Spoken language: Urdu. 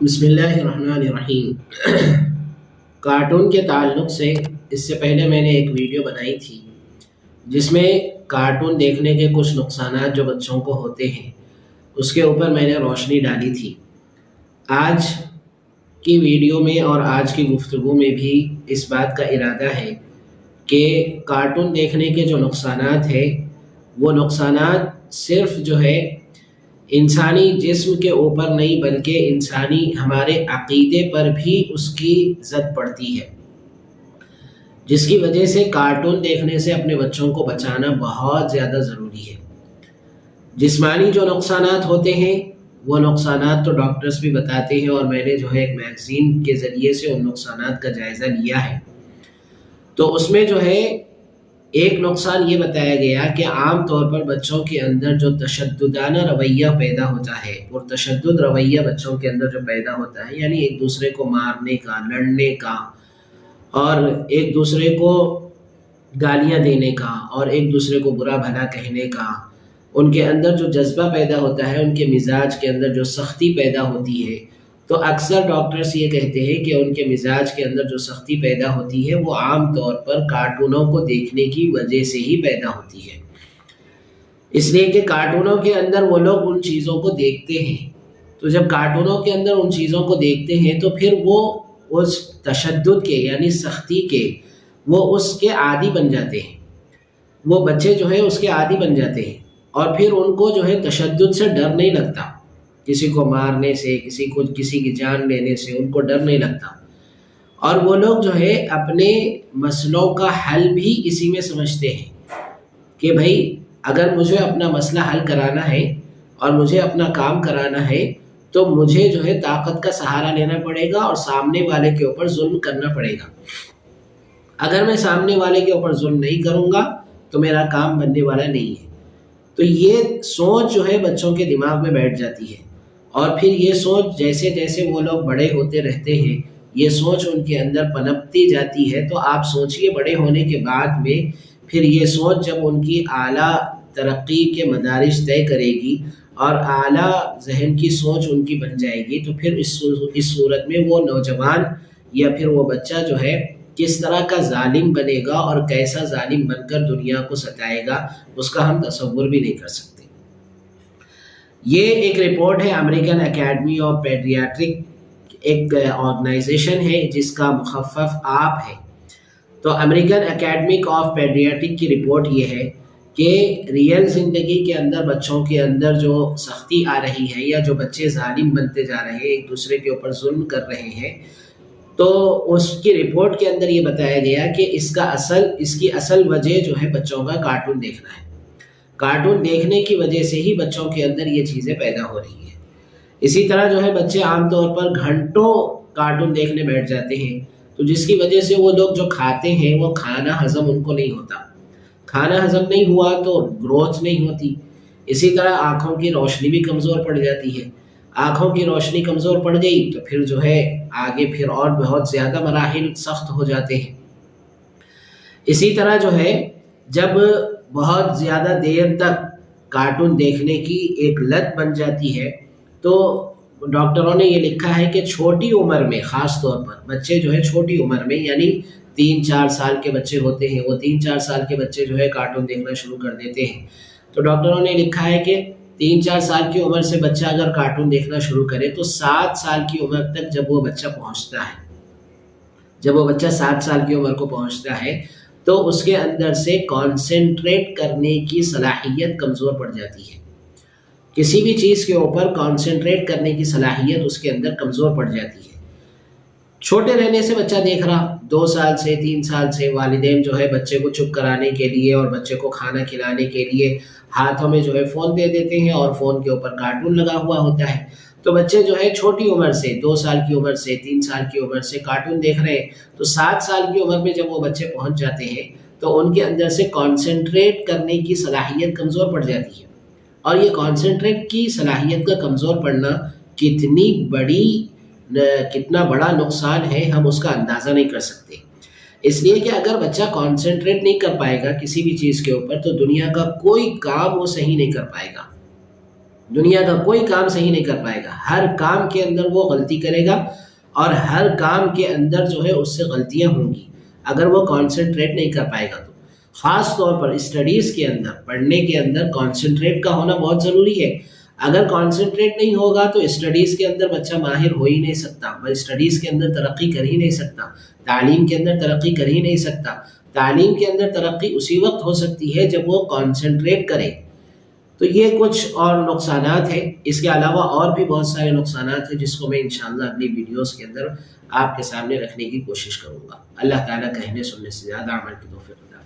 بسم اللہ الرحمن الرحیم۔ کارٹون کے تعلق سے اس سے پہلے میں نے ایک ویڈیو بنائی تھی جس میں کارٹون دیکھنے کے کچھ نقصانات جو بچوں کو ہوتے ہیں اس کے اوپر میں نے روشنی ڈالی تھی۔ آج کی ویڈیو میں اور آج کی گفتگو میں بھی اس بات کا ارادہ ہے کہ کارٹون دیکھنے کے جو نقصانات ہیں وہ نقصانات صرف جو ہے انسانی جسم کے اوپر نہیں بلکہ انسانی ہمارے عقیدے پر بھی اس کی زد پڑتی ہے، جس کی وجہ سے کارٹون دیکھنے سے اپنے بچوں کو بچانا بہت زیادہ ضروری ہے۔ جسمانی جو نقصانات ہوتے ہیں وہ نقصانات تو ڈاکٹرز بھی بتاتے ہیں، اور میں نے جو ہے ایک میگزین کے ذریعے سے ان نقصانات کا جائزہ لیا ہے۔ تو اس میں جو ہے ایک نقصان یہ بتایا گیا کہ عام طور پر بچوں کے اندر جو تشددانہ رویہ پیدا ہوتا ہے اور تشدد رویہ بچوں کے اندر جو پیدا ہوتا ہے، یعنی ایک دوسرے کو مارنے کا، لڑنے کا، اور ایک دوسرے کو گالیاں دینے کا، اور ایک دوسرے کو برا بھلا کہنے کا، ان کے اندر جو جذبہ پیدا ہوتا ہے، ان کے مزاج کے اندر جو سختی پیدا ہوتی ہے، تو اکثر ڈاکٹرز یہ کہتے ہیں کہ ان کے مزاج کے اندر جو سختی پیدا ہوتی ہے وہ عام طور پر کارٹونوں کو دیکھنے کی وجہ سے ہی پیدا ہوتی ہے۔ اس لیے کہ کارٹونوں کے اندر وہ لوگ ان چیزوں کو دیکھتے ہیں، تو جب کارٹونوں کے اندر ان چیزوں کو دیکھتے ہیں تو پھر وہ اس تشدد کے یعنی سختی کے وہ اس کے عادی بن جاتے ہیں، وہ بچے جو ہے اس کے عادی بن جاتے ہیں، اور پھر ان کو جو ہے تشدد سے ڈر نہیں لگتا، کسی کو مارنے سے، کسی کی جان لینے سے ان کو ڈر نہیں لگتا، اور وہ لوگ جو ہے اپنے مسئلوں کا حل بھی اسی میں سمجھتے ہیں کہ بھائی اگر مجھے اپنا مسئلہ حل کرانا ہے اور مجھے اپنا کام کرانا ہے تو مجھے جو ہے طاقت کا سہارا لینا پڑے گا اور سامنے والے کے اوپر ظلم کرنا پڑے گا۔ اگر میں سامنے والے کے اوپر ظلم نہیں کروں گا تو میرا کام بننے والا نہیں ہے۔ تو یہ سوچ جو ہے بچوں کے دماغ میں بیٹھ جاتی ہے، اور پھر یہ سوچ جیسے جیسے وہ لوگ بڑے ہوتے رہتے ہیں یہ سوچ ان کے اندر پنپتی جاتی ہے۔ تو آپ سوچئے بڑے ہونے کے بعد میں پھر یہ سوچ جب ان کی اعلیٰ ترقی کے مدارج طے کرے گی اور اعلیٰ ذہن کی سوچ ان کی بن جائے گی، تو پھر اس صورت میں وہ نوجوان یا پھر وہ بچہ جو ہے کس طرح کا ظالم بنے گا اور کیسا ظالم بن کر دنیا کو ستائے گا اس کا ہم تصور بھی نہیں کر سکتے۔ یہ ایک رپورٹ ہے امریکن اکیڈمی آف پیڈیاٹرک، ایک آرگنائزیشن ہے جس کا مخفف آپ ہے۔ تو امریکن اکیڈمی آف پیڈیاٹرک کی رپورٹ یہ ہے کہ ریئل زندگی کے اندر بچوں کے اندر جو سختی آ رہی ہے یا جو بچے ظالم بنتے جا رہے ہیں، ایک دوسرے کے اوپر ظلم کر رہے ہیں، تو اس کی رپورٹ کے اندر یہ بتایا گیا کہ اس کی اصل وجہ جو ہے بچوں کا کارٹون دیکھنا ہے۔ کارٹون دیکھنے کی وجہ سے ہی بچوں کے اندر یہ چیزیں پیدا ہو رہی ہیں۔ اسی طرح جو ہے بچے عام طور پر گھنٹوں کارٹون دیکھنے بیٹھ جاتے ہیں، تو جس کی وجہ سے وہ لوگ جو کھاتے ہیں وہ کھانا ہضم ان کو نہیں ہوتا، کھانا ہضم نہیں ہوا تو گروتھ نہیں ہوتی۔ اسی طرح آنکھوں کی روشنی بھی کمزور پڑ جاتی ہے، آنکھوں کی روشنی کمزور پڑ گئی تو پھر جو ہے آگے پھر اور بہت زیادہ مراحل سخت ہو جاتے ہیں۔ اسی طرح جو ہے جب بہت زیادہ دیر تک کارٹون دیکھنے کی ایک لت بن جاتی ہے تو ڈاکٹروں نے یہ لکھا ہے کہ چھوٹی عمر میں، خاص طور پر بچے جو ہے چھوٹی عمر میں یعنی 3-4 سال کے بچے ہوتے ہیں، وہ 3-4 سال کے بچے جو ہے کارٹون دیکھنا شروع کر دیتے ہیں۔ تو ڈاکٹروں نے لکھا ہے کہ 3-4 سال کی عمر سے بچہ اگر کارٹون دیکھنا شروع کرے تو 7 سال کی عمر تک جب وہ بچہ پہنچتا ہے، جب وہ بچہ 7 سال کی عمر کو پہنچتا ہے تو اس کے اندر سے کانسنٹریٹ کرنے کی صلاحیت کمزور پڑ جاتی ہے۔ کسی بھی چیز کے اوپر کانسنٹریٹ کرنے کی صلاحیت اس کے اندر کمزور پڑ جاتی ہے۔ چھوٹے رہنے سے بچہ دیکھ رہا، 2 سال سے 3 سال سے والدین جو ہے بچے کو چپ کرانے کے لیے اور بچے کو کھانا کھلانے کے لیے ہاتھوں میں جو ہے فون دے دیتے ہیں اور فون کے اوپر کارٹون لگا ہوا ہوتا ہے۔ تو بچے جو ہے چھوٹی عمر سے 2 سال کی عمر سے 3 سال کی عمر سے کارٹون دیکھ رہے ہیں، تو 7 سال کی عمر میں جب وہ بچے پہنچ جاتے ہیں تو ان کے اندر سے کانسنٹریٹ کرنے کی صلاحیت کمزور پڑ جاتی ہے، اور یہ کانسنٹریٹ کی صلاحیت کا کمزور پڑنا کتنا بڑا نقصان ہے ہم اس کا اندازہ نہیں کر سکتے۔ اس لیے کہ اگر بچہ کانسنٹریٹ نہیں کر پائے گا کسی بھی چیز کے اوپر تو دنیا کا کوئی کام وہ صحیح نہیں کر پائے گا۔ دنیا کا کوئی کام صحیح نہیں کر پائے گا، ہر کام کے اندر وہ غلطی کرے گا اور ہر کام کے اندر جو ہے اس سے غلطیاں ہوں گی اگر وہ کانسنٹریٹ نہیں کر پائے گا تو۔ خاص طور پر اسٹڈیز کے اندر، پڑھنے کے اندر کانسنٹریٹ کا ہونا بہت ضروری ہے۔ اگر کانسنٹریٹ نہیں ہوگا تو اسٹڈیز کے اندر بچہ ماہر ہو ہی نہیں سکتا، اسٹڈیز کے اندر ترقی کر ہی نہیں سکتا، تعلیم کے اندر ترقی کر ہی نہیں سکتا۔ تعلیم کے اندر ترقی اسی وقت ہو سکتی ہے جب وہ کانسنٹریٹ کرے۔ تو یہ کچھ اور نقصانات ہیں، اس کے علاوہ اور بھی بہت سارے نقصانات ہیں جس کو میں انشاءاللہ اگلی ویڈیوز کے اندر آپ کے سامنے رکھنے کی کوشش کروں گا۔ اللہ تعالیٰ کہنے سننے سے زیادہ عمل کی توفیق عطا